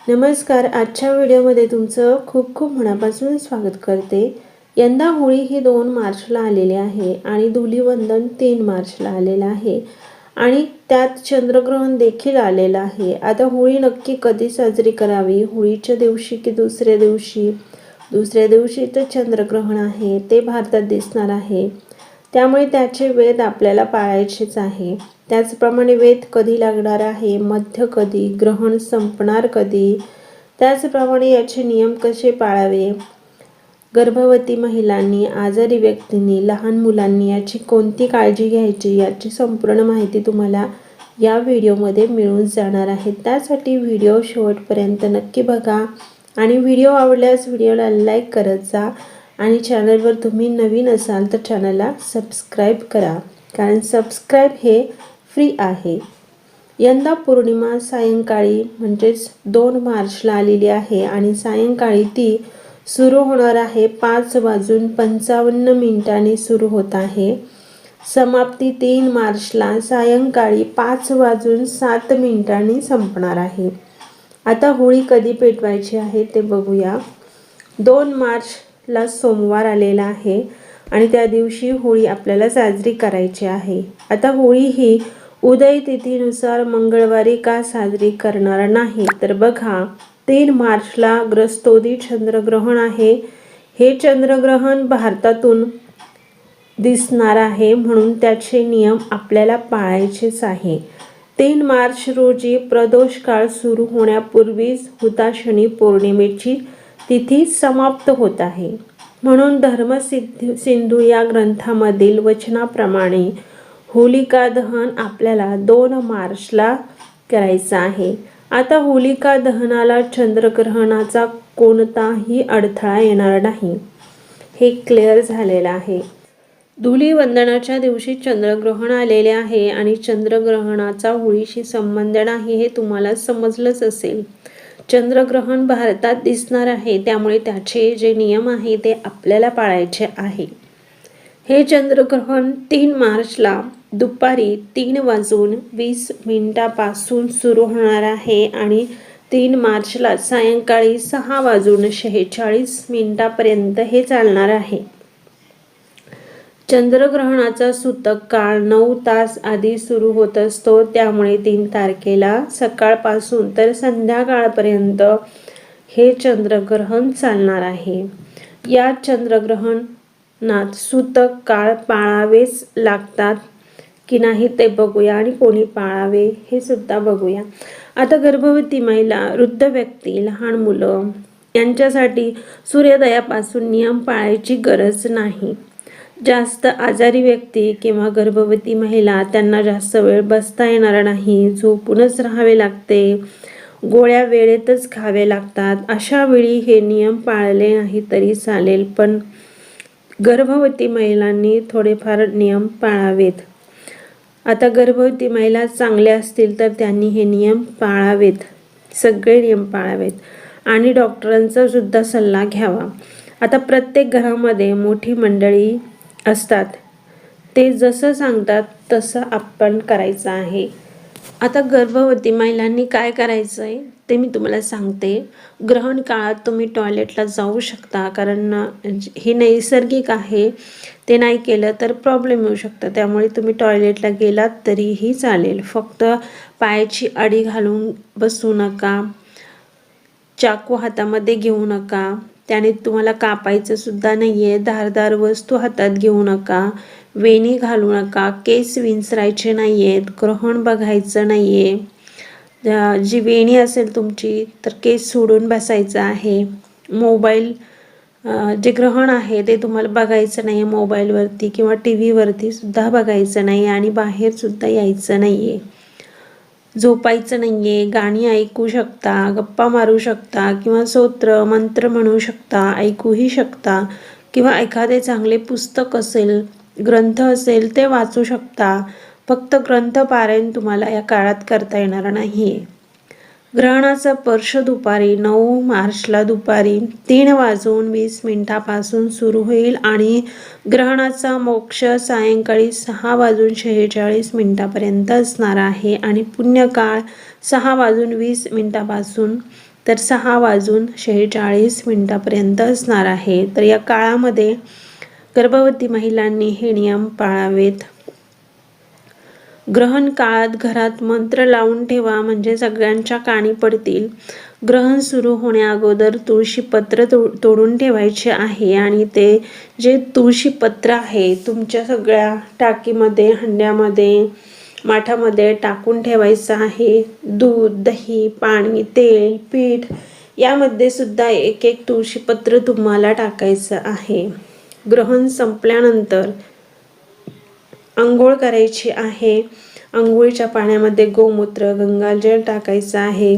नमस्कार. आजच्या व्हिडिओमध्ये तुमचं खूप खूप मनापासून स्वागत करते. यंदा होळी ही 2 मार्चला आलेली आहे आणि धुलीवंदन 3 मार्चला आलेलं आहे आणि त्यात चंद्रग्रहण देखील आलेलं आहे. आता होळी नक्की कधी साजरी करावी? होळीच्या दिवशी की दुसऱ्या दिवशी? दुसऱ्या दिवशी तर चंद्रग्रहण आहे, ते भारतात दिसणार आहे, त्यामुळे त्याचे वेध आपल्याला पाळायचेच आहे. त्याचप्रमाणे वेध कधी लागणार आहे, मध्य कधी, ग्रहण संपणार कधी, त्याचप्रमाणे याचे नियम कसे पाळावे, गर्भवती महिलांनी, आजारी व्यक्तींनी, लहान मुलांनी याची कोणती काळजी घ्यायची, याची संपूर्ण माहिती तुम्हाला या व्हिडिओमध्ये मिळून जाणार आहे. त्यासाठी व्हिडिओ शेवटपर्यंत नक्की बघा आणि व्हिडिओ आवडल्यास व्हिडिओला लाईक करत जा आणि चॅनलवर तुम्ही नवीन असाल तर चॅनलला सबस्क्राईब करा, कारण सबस्क्राईब हे फ्री आहे. यंदा पौर्णिमा सायंकाळी म्हणजेच 2 मार्चला आलेली आहे आणि सायंकाळी ती सुरू होणार आहे. 5:55 सुरू होत आहे. समाप्ती 3 मार्चला सायंकाळी 5:07 संपणार आहे. आता होळी कधी पेटवायची आहे ते बघूया. 2 मार्चला सोमवार आलेला आहे आणि त्या दिवशी होळी आपल्याला साजरी करायची आहे. आता होळी ही उदय तिथीनुसार मंगळवारी का साजरी करणार नाही, तर बघा 3 मार्चला ग्रस्तोदी चंद्रग्रहण आहे. हे चंद्रग्रहण भारतातून दिसणार आहे, म्हणून त्याचे नियम आपल्याला पाळायचेच आहे. 3 मार्च रोजी प्रदोष काळ सुरू होण्यापूर्वीच हुताशनी पौर्णिमेची तिथी समाप्त होत आहे, म्हणून धर्मसिंधू या ग्रंथामधील वचनाप्रमाणे होलिका दहन आपल्याला 2 मार्चला करायचं आहे. आता होलिका दहनाला चंद्रग्रहणाचा कोणताही अडथळा येणार नाही, हे क्लिअर झालेलं आहे. धुलीवंदनाच्या दिवशी चंद्रग्रहण आलेले आहे आणि चंद्रग्रहणाचा होळीशी संबंध नाही हे तुम्हाला समजलंच असेल. चंद्रग्रहण भारतात दिसणार आहे, त्यामुळे त्याचे जे नियम आहे ते आपल्याला पाळायचे आहे. हे चंद्रग्रहण 3 मार्चला दुपारी 3:20 पासून सुरू होणार आहे आणि 3 मार्चला सायंकाळी 6:46 पर्यंत हे चालणार आहे. चंद्रग्रहणाचा सूतक काळ 9 तास आधी सुरू होत असतो, त्यामुळे 3 तारखेला सकाळपासून तर संध्याकाळपर्यंत हे चंद्रग्रहण चालणार आहे. या चंद्रग्रहणात सूतक काळ पाळावेच लागतात की नाही ते बघूया आणि कोणी पाळावे हे सुद्धा बघूया. आता गर्भवती महिला, वृद्ध व्यक्ती, लहान मुलं यांच्यासाठी सूर्योदयापासून नियम पाळायची गरज नाही. जास्त आजारी व्यक्ती किंवा गर्भवती महिला, त्यांना जास्त वेळ बसता येणार नाही, झोपूनच राहावे लागते, गोळ्या वेळेतच खावे लागतात, अशा वेळी हे नियम पाळले नाही तरी चालेल, पण गर्भवती महिलांनी थोडेफार नियम पाळावेत. आता गर्भवती महिला चांगल्या असतील तर त्यांनी हे नियम पाळावेत, सगळे नियम पाळावेत आणि डॉक्टरांचा सुद्धा सल्ला घ्यावा. आता प्रत्येक घरामध्ये मोठी मंडळी असतात, ते जसं सांगतात तसं आपण करायचं आहे. आता गर्भवती महिलांनी काय करायचं आहे ते मी तुम्हाला सांगते. ग्रहण काळात तुम्ही टॉयलेटला जाऊ शकता, कारण हे नैसर्गिक आहे, ते नाही केलं तर प्रॉब्लेम येऊ शकतो, त्यामुळे तुम्ही टॉयलेटला गेलात तरीही चालेल. फक्त पायाची आडी घालून बसू नका, चाकू हातामध्ये घेऊ नका, त्याने तुम्हाला कापायचं सुद्धा नाही आहे, धारदार वस्तू हातात घेऊ नका, वेणी घालू नका, केस विंचरायचे नाही आहेत, ग्रहण बघायचं नाही आहे. जी वेणी असेल तुमची तर केस सोडून बसायचं आहे. मोबाईल, जे ग्रहण आहे ते तुम्हाला बघायचं नाही आहे, मोबाईलवरती किंवा टी व्हीवरती सुद्धा बघायचं नाही आणि बाहेरसुद्धा यायचं नाही आहे. झोपायचं नाही आहे, गाणी ऐकू शकता, गप्पा मारू शकता किंवा स्तोत्र मंत्र म्हणू शकता, ऐकूही शकता किंवा एखादे चांगले पुस्तक असेल, ग्रंथ असेल ते वाचू शकता. फक्त ग्रंथ पारायण तुम्हाला या काळात करता येणार नाही. ग्रहणाचा स्पर्श दुपारी 9 मार्चला दुपारी 3:20 सुरू होईल आणि ग्रहणाचा मोक्ष सायंकाळी 6:46 असणार आहे आणि पुण्यकाळ 6:20 तर 6:46 असणार आहे. तर या काळामध्ये गर्भवती महिलांनी हे नियम पाळावेत. ग्रहण काळात घरात मंत्र लावून ठेवा म्हणजे सगळ्यांच्या कानी पडतील. ग्रहण सुरू होण्याअगोदर तुळशीपत्र तोडून ठेवायचे आहे आणि ते जे तुळशीपत्र आहे तुमच्या सगळ्या टाकीमध्ये, हंड्यामध्ये, माठामध्ये टाकून ठेवायचं आहे. दूध, दही, पाणी, तेल, पीठ यामध्ये सुद्धा एक एक तुळशीपत्र तुम्हाला टाकायचं आहे. ग्रहण संपल्यानंतर अंघोळ करायची आहे. अंघोळीच्या पाण्यामध्ये गोमूत्र, गंगाजल टाकायचं आहे.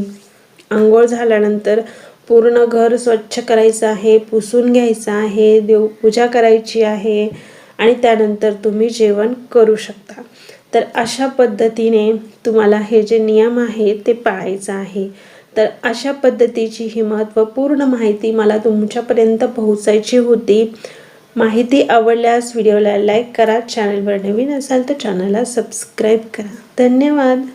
अंघोळ झाल्यानंतर पूर्ण घर स्वच्छ करायचं आहे, पुसून घ्यायचं आहे, देवपूजा करायची आहे आणि त्यानंतर तुम्ही जेवण करू शकता. तर अशा पद्धतीने तुम्हाला हे जे नियम आहे ते पाळायचं आहे. तर अशा पद्धतीची ही महत्त्वपूर्ण माहिती मला तुमच्यापर्यंत पोहोचायची होती. माहिती आवडल्यास व्हिडिओला लाईक करा. चॅनलवर नवीन असाल तर चॅनलला सबस्क्राईब करा. धन्यवाद.